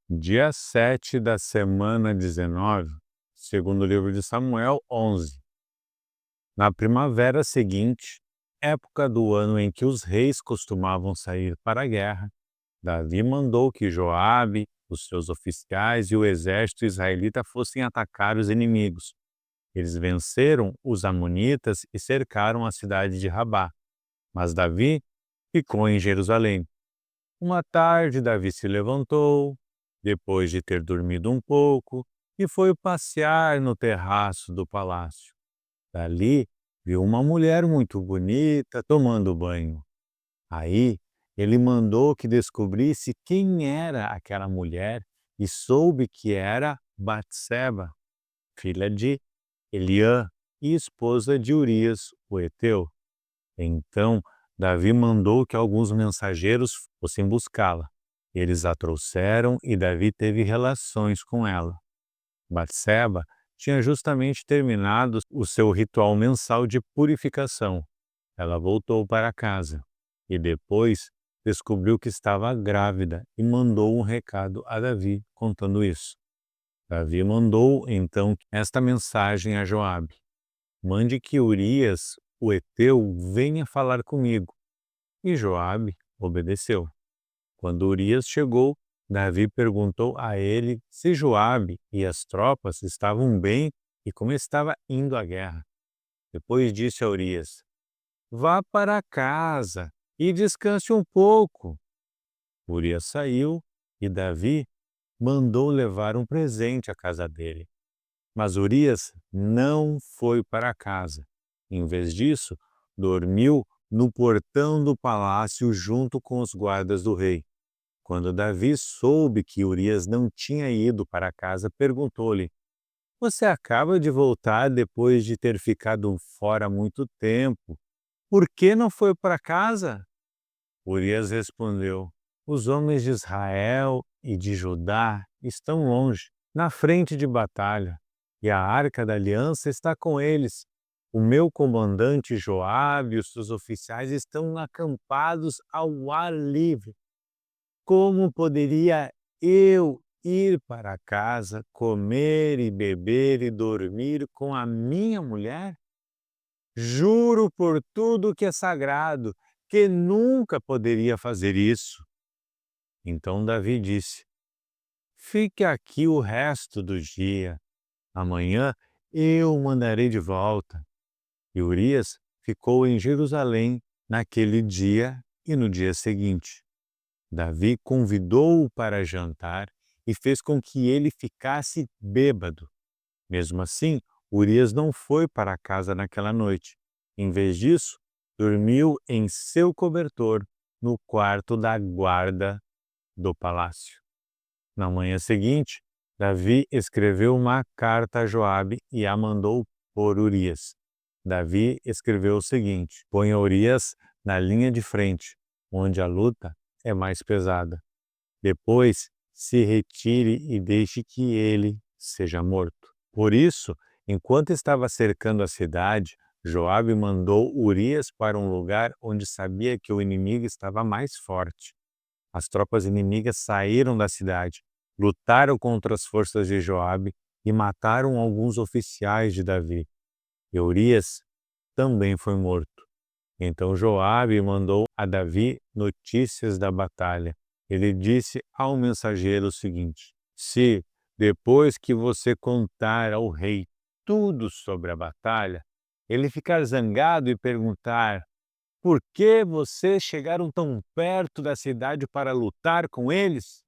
Dia 7 da semana 19, segundo o livro de Samuel 11. Na primavera seguinte, época do ano em que os reis costumavam sair para a guerra, Davi mandou que Joabe, os seus oficiais e o exército israelita fossem atacar os inimigos. Eles venceram os amonitas e cercaram a cidade de Rabá, mas Davi ficou em Jerusalém. Uma tarde, Davi se levantou, depois de ter dormido um pouco, e foi passear no terraço do palácio. Dali, viu uma mulher muito bonita tomando banho. Aí, ele mandou que descobrisse quem era aquela mulher e soube que era Batseba, filha de Eliã e esposa de Urias, o heteu. Então, Davi mandou que alguns mensageiros fossem buscá-la. Eles a trouxeram e Davi teve relações com ela. Batseba tinha justamente terminado o seu ritual mensal de purificação. Ela voltou para casa e depois descobriu que estava grávida e mandou um recado a Davi contando isso. Davi mandou então esta mensagem a Joabe: mande que Urias, o heteu, venha falar comigo. E Joabe obedeceu. Quando Urias chegou, Davi perguntou a ele se Joabe e as tropas estavam bem e como estava indo a guerra. Depois disse a Urias: vá para casa e descanse um pouco. Urias saiu e Davi mandou levar um presente à casa dele. Mas Urias não foi para casa. Em vez disso, dormiu no portão do palácio junto com os guardas do rei. Quando Davi soube que Urias não tinha ido para casa, perguntou-lhe: você acaba de voltar depois de ter ficado fora muito tempo. Por que não foi para casa? Urias respondeu: os homens de Israel e de Judá estão longe, na frente de batalha, e a arca da aliança está com eles. O meu comandante Joabe e os seus oficiais estão acampados ao ar livre. Como poderia eu ir para casa, comer e beber e dormir com a minha mulher? Juro por tudo que é sagrado, que nunca poderia fazer isso. Então Davi disse: fique aqui o resto do dia. Amanhã eu o mandarei de volta. E Urias ficou em Jerusalém naquele dia e no dia seguinte. Davi convidou-o para jantar e fez com que ele ficasse bêbado. Mesmo assim, Urias não foi para casa naquela noite. Em vez disso, dormiu em seu cobertor no quarto da guarda do palácio. Na manhã seguinte, Davi escreveu uma carta a Joabe e a mandou por Urias. Davi escreveu o seguinte: ponha Urias na linha de frente, onde a luta é mais pesada. Depois, se retire e deixe que ele seja morto. Por isso, enquanto estava cercando a cidade, Joabe mandou Urias para um lugar onde sabia que o inimigo estava mais forte. As tropas inimigas saíram da cidade, lutaram contra as forças de Joabe e mataram alguns oficiais de Davi. E Urias também foi morto. Então Joabe mandou a Davi notícias da batalha. Ele disse ao mensageiro o seguinte: se, depois que você contar ao rei tudo sobre a batalha, ele ficar zangado e perguntar: por que vocês chegaram tão perto da cidade para lutar com eles?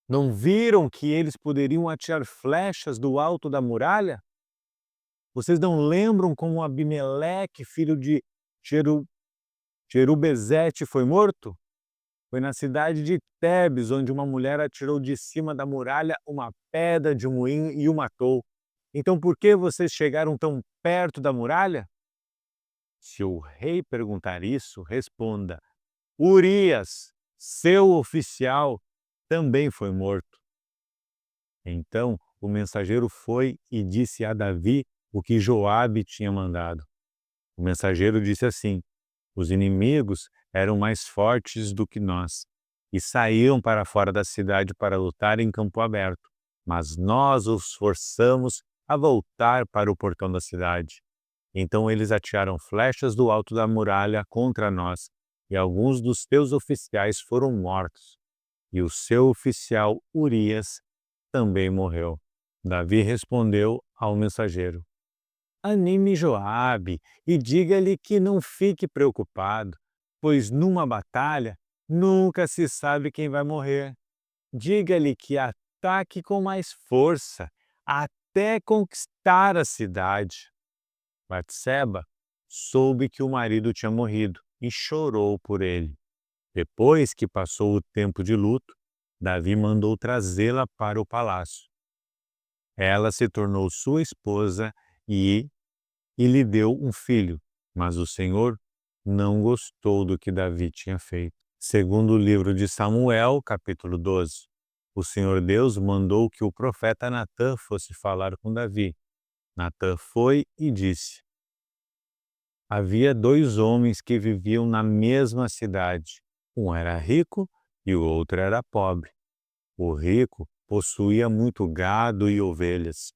Não viram que eles poderiam atirar flechas do alto da muralha? Vocês não lembram como Abimeleque, filho de Jerubezete, foi morto? Foi na cidade de Tebes, onde uma mulher atirou de cima da muralha uma pedra de moinho e o matou. Então por que vocês chegaram tão perto da muralha? Se o rei perguntar isso, responda: Urias, seu oficial, também foi morto. Então o mensageiro foi e disse a Davi o que Joabe tinha mandado. O mensageiro disse assim: os inimigos eram mais fortes do que nós. e saíam para fora da cidade para lutar em campo aberto. Mas nós os forçamos a voltar para o portão da cidade. Então eles atiraram flechas do alto da muralha contra nós, e alguns dos teus oficiais foram mortos, e o seu oficial Urias também morreu. Davi respondeu ao mensageiro: Anime Joabe e diga-lhe que não fique preocupado, pois numa batalha nunca se sabe quem vai morrer. Diga-lhe que ataque com mais força, até conquistar a cidade. Batseba soube que o marido tinha morrido e chorou por ele. Depois que passou o tempo de luto, Davi mandou trazê-la para o palácio. Ela se tornou sua esposa e lhe deu um filho, mas o Senhor não gostou do que Davi tinha feito. Segundo o livro de Samuel, capítulo 12, o Senhor Deus mandou que o profeta Natã fosse falar com Davi. Natã foi e disse: Havia dois homens que viviam na mesma cidade. Um era rico e o outro era pobre. O rico possuía muito gado e ovelhas,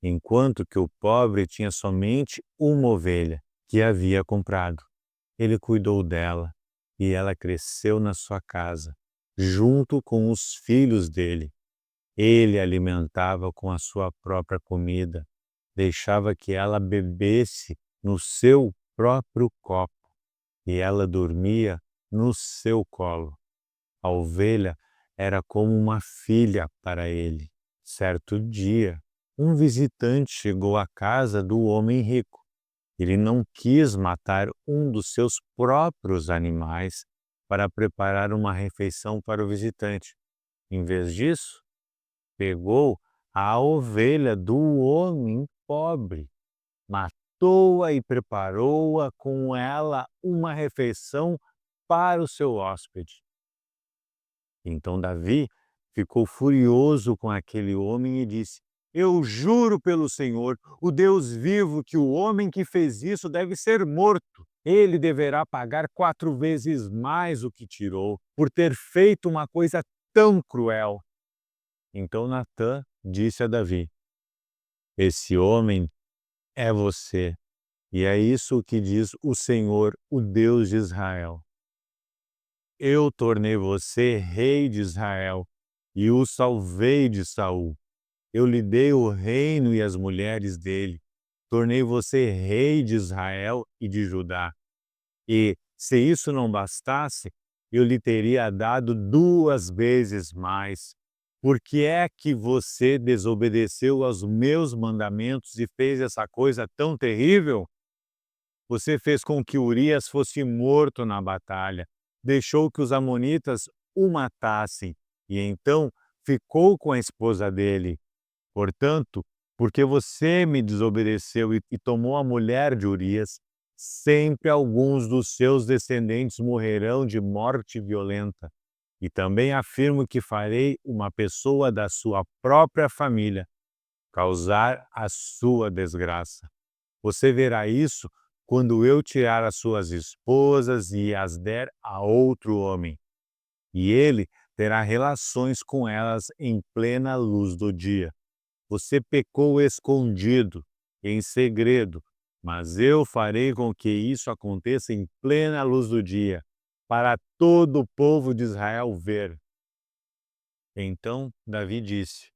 enquanto que o pobre tinha somente uma ovelha que havia comprado. Ele cuidou dela e ela cresceu na sua casa, junto com os filhos dele. Ele a alimentava com a sua própria comida, deixava que ela bebesse no seu próprio copo e ela dormia no seu colo. A ovelha era como uma filha para ele. Certo dia, um visitante chegou à casa do homem rico. Ele não quis matar um dos seus próprios animais para preparar uma refeição para o visitante. Em vez disso, pegou a ovelha do homem pobre, matou-a e preparou-a com ela uma refeição para o seu hóspede. Então Davi ficou furioso com aquele homem e disse: Eu juro pelo Senhor, o Deus vivo, que o homem que fez isso deve ser morto. Ele deverá pagar 4 vezes mais o que tirou, por ter feito uma coisa tão cruel. Então Natã disse a Davi: Esse homem é você, e é isso que diz o Senhor, o Deus de Israel. Eu tornei você rei de Israel e o salvei de Saul. Eu lhe dei o reino e as mulheres dele. Tornei você rei de Israel e de Judá. E, se isso não bastasse, eu lhe teria dado 2 vezes mais. Por que é que você desobedeceu aos meus mandamentos e fez essa coisa tão terrível? Você fez com que Urias fosse morto na batalha, deixou que os amonitas o matassem e então ficou com a esposa dele. Portanto, porque você me desobedeceu e tomou a mulher de Urias, sempre alguns dos seus descendentes morrerão de morte violenta. E também afirmo que farei uma pessoa da sua própria família causar a sua desgraça. Você verá isso quando eu tirar as suas esposas e as der a outro homem, e ele terá relações com elas em plena luz do dia. Você pecou escondido, em segredo, mas eu farei com que isso aconteça em plena luz do dia, para todo o povo de Israel ver. Então Davi disse: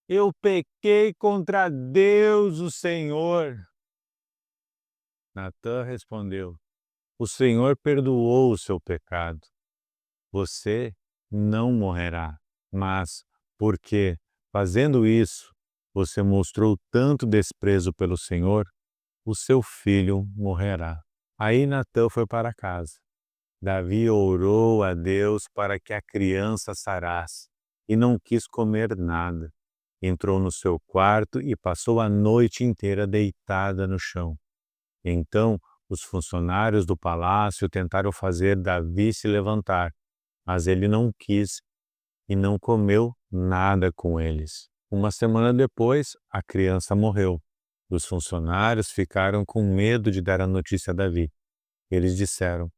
Eu pequei contra Deus, o Senhor. Natã respondeu: O Senhor perdoou o seu pecado. Você não morrerá, mas, porque, fazendo isso, você mostrou tanto desprezo pelo Senhor, o seu filho morrerá. Aí Natã foi para casa. Davi orou a Deus para que a criança sarasse e não quis comer nada. Entrou no seu quarto e passou a noite inteira deitada no chão. Então, os funcionários do palácio tentaram fazer Davi se levantar, mas ele não quis e não comeu nada com eles. Uma semana depois, a criança morreu. Os funcionários ficaram com medo de dar a notícia a Davi. Eles disseram: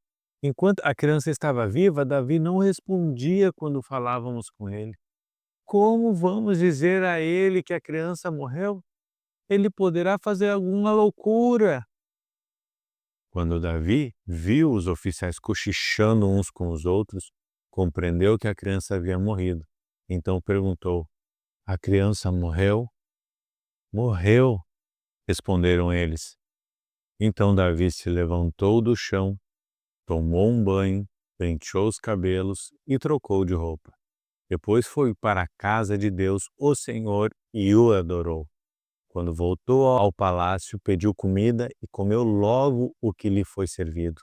Enquanto a criança estava viva, Davi não respondia quando falávamos com ele. Como vamos dizer a ele que a criança morreu? Ele poderá fazer alguma loucura. Quando Davi viu os oficiais cochichando uns com os outros, compreendeu que a criança havia morrido. Então perguntou: a criança morreu? Morreu, responderam eles. Então Davi se levantou do chão, tomou um banho, penteou os cabelos e trocou de roupa. Depois foi para a casa de Deus, o Senhor, e o adorou. Quando voltou ao palácio, pediu comida e comeu logo o que lhe foi servido.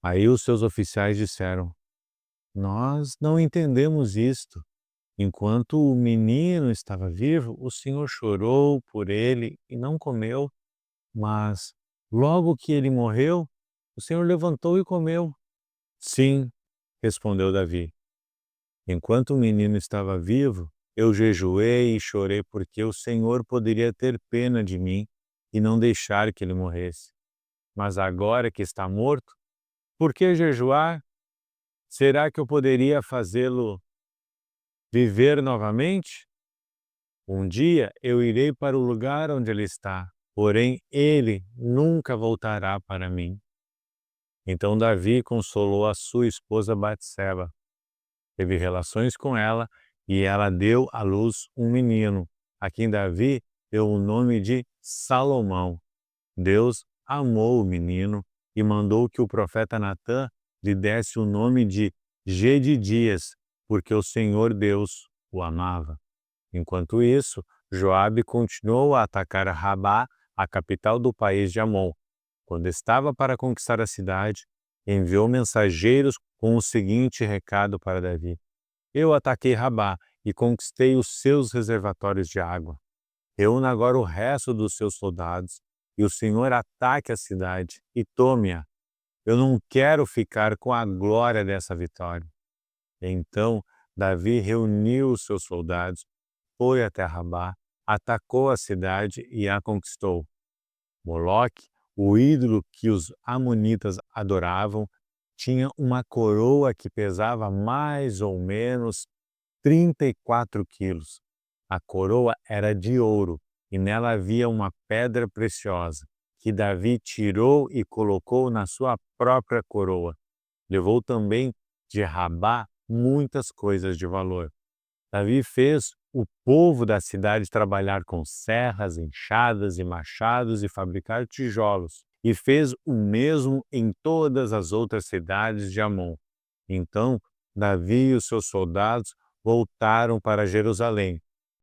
Aí os seus oficiais disseram: nós não entendemos isto. Enquanto o menino estava vivo, o Senhor chorou por ele e não comeu, mas logo que ele morreu, o Senhor levantou e comeu. Sim, respondeu Davi. Enquanto o menino estava vivo, eu jejuei e chorei porque o Senhor poderia ter pena de mim e não deixar que ele morresse. Mas agora que está morto, por que jejuar? Será que eu poderia fazê-lo viver novamente? Um dia eu irei para o lugar onde ele está, porém ele nunca voltará para mim. Então Davi consolou a sua esposa Batseba, teve relações com ela e ela deu à luz um menino, a quem Davi deu o nome de Salomão. Deus amou o menino e mandou que o profeta Natã lhe desse o nome de Gedidias, porque o Senhor Deus o amava. Enquanto isso, Joabe continuou a atacar Rabá, a capital do país de Amon. Quando estava para conquistar a cidade, enviou mensageiros com o seguinte recado para Davi: eu ataquei Rabá e conquistei os seus reservatórios de água. Reúna agora o resto dos seus soldados e o Senhor ataque a cidade e tome-a. Eu não quero ficar com a glória dessa vitória. Então Davi reuniu os seus soldados, foi até Rabá, atacou a cidade e a conquistou. Moloque, o ídolo que os amonitas adoravam, tinha uma coroa que pesava mais ou menos 34 quilos. A coroa era de ouro e nela havia uma pedra preciosa, que Davi tirou e colocou na sua própria coroa. Levou também de Rabá muitas coisas de valor. Davi fez o povo da cidade trabalhar com serras, enxadas e machados e fabricar tijolos, e fez o mesmo em todas as outras cidades de Amon. Então, Davi e os seus soldados voltaram para Jerusalém,